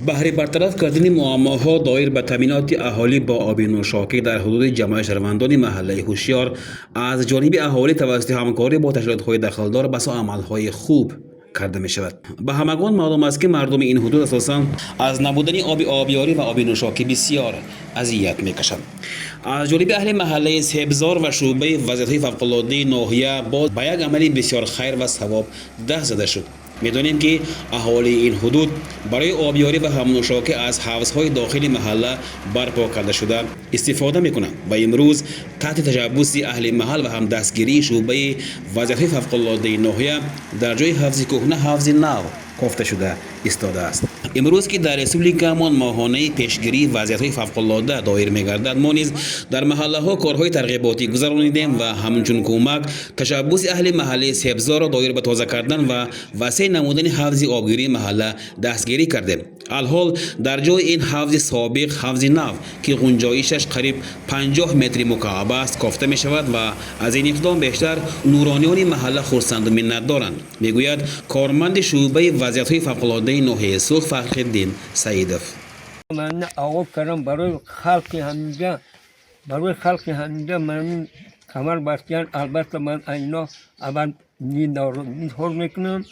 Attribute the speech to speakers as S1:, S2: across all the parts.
S1: بهره برطرف کردن معماها دایر به تامینات اهالی با آب نوشاکی در حدود جمع شهروندان محله هوشیار از جانب اهالی توسط همکاری با تشکیلات‌های دخلدار بسا عملهای خوب کرده می شود. به همگان معلوم است که مردم این حدود اساساً از نبودن آب آبیاری و آب نوشاکی بسیار اذیت می کشند. از جانب اهل محله سبزار و شعبه وضعیت فوق‌العاده ناحیه باز به یک عمل بسیار خیر و ثواب دست زده شد. می‌دانیم که اهالی این حدود برای آبیاری و همنوشاکی از حوض‌های داخل محله برپا کرده شده استفاده می‌کنند و امروز تحت تشبث اهل محل و هم دستگیری شعبه وضعیت فوق‌العاده ناحیه در جای حوض کهنه حوض نو گفته شده ایستاده است. امروز که در رسوبلیکمان ماهانه پیشگیری وضعیت‌های فوق‌العاده دایر می‌گردد، ما نیز در محله‌ها کارهای ترغیباتی گذرانیدیم و همچون کمک تشبث اهل محله سبزار را دایر به تازه کردن و وسیع نمودن حوض آبگیری محله دستگیری کردیم. الحال در جای این حوض سابق حوض نو که گنجایشش قریب 50 متر مکعب است گفته می شود و از این اقدام بیشتر نورانیان محله خرسند و منت دارند، میگوید کارمند شعبه وضعیت‌های فوق‌العاده ناحیه سوخ فخرالدین سعیدов.
S2: من آب کردم برای خلق همینجا من کمر بستن. البته من اینا اول نیدار میکنم.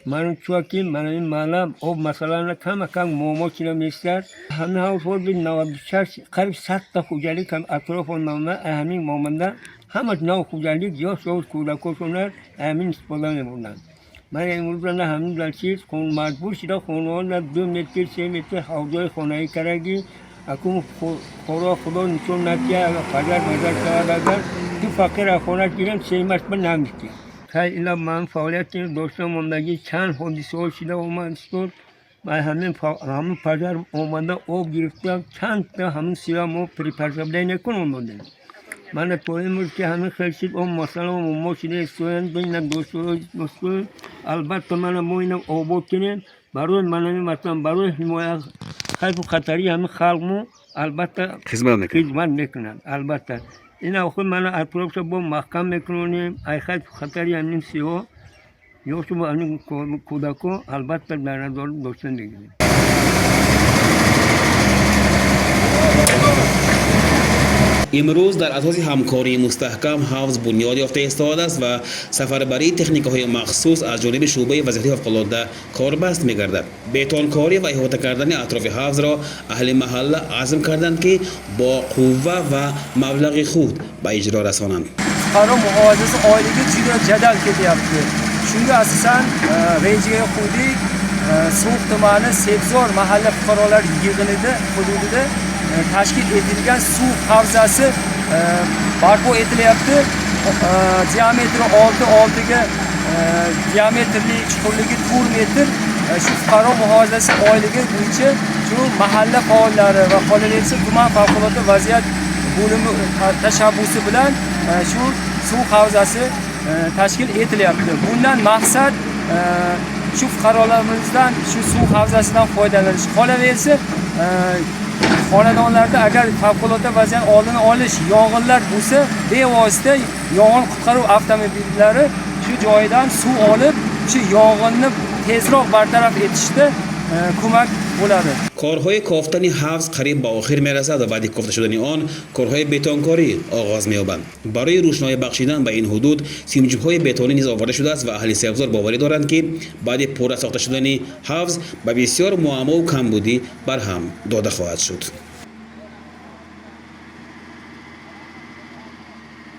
S2: من چوکی من این معلم آب مثلا کم موما چینا میستر همه حوض بین 96 قریب 100 تا خوجالی کم اطراف اونم همین مومنده همه نو خوجالی یا شوز کودکوشونر همین استفاده میمونن. من امروز نه همین دلچیز خون مجبور شده خونوان 2 متر 3 متر حوضای خانه‌ای کرگی اکم خدا نشون ندیه فجر مزار کرده تو فقیر خونه گیرم 3 متر به نمیشتی. خیلی من فعالیت داشتم مندگی چند حادثه شده و من استور من همین فجر اومده آب گرفتم چند تا همین سیرامو پریپرزابله نکن اومدن. من تویم که همین خیلی اون مثلا ما شده استوین بین دوستو البته من موین آباد کنیم برای من مثلا برای حمایت خیلی خطری همین خلقمو البته خدمت میکنن. البته این آخر من اطراف با محکم میکنیم ای خیلی خطری همین سیاه یا شما همین کودکو البته در نظر داشتن دیگه.
S1: امروز در اساس همکاری مستحکم حوض بنیاد یافته ایستاده است و سفربری تکنیک‌های مخصوص از جانب شعبه وضعیت فوق‌العاده کاربست می‌گردد. بتونکاری و احاطه کردن اطراف حوض را اهل محله عزم کردند که با قوه و مبلغ خود به اجرا رسانند.
S3: قرار محافظ عالیگی چیزا جدل کردیapti. Çünkü asasen rejiye xudi so'q tumani Sebzor mahalla fuqarolar yig'inida hududida tashkil etilgan suv havzasi barpo etilyapti. Diametri 6 ga diametrli chuqurligi 4 metr. Shu fuqaro muhofazasi oyligi bo'yicha shu mahalla faollari va qonuniyatchi tuman favqulodda vaziyat bo'limi tashabbusi bilan shu suv havzasi tashkil etilyapti. Bundan maqsad shu fuqarolarimizdan shu suv havzasidan foydalanish. Qolaversa xonadonlarda agar favqulodda vaziyat oldini olish yong'inlar bo'lsa bevosita yong'in qutqaruv avtomobillari shu joydan suv olib shu yong'inni tezroq bartaraf etishda ko'mak bo'ladi.
S1: کارهای کافتن حوض قریب به آخر میرسد و بعد کافته شدن آن کارهای بتونکاری آغاز می‌یابند. برای روشنایی بخشیدن به این حدود سیمجوب‌های بتونی نیز آورده شده است و اهل سبزار باوری دارند که بعد پورا ساخته شدن حوض به بسیار معما و کمبودی برهم داده خواهد شد.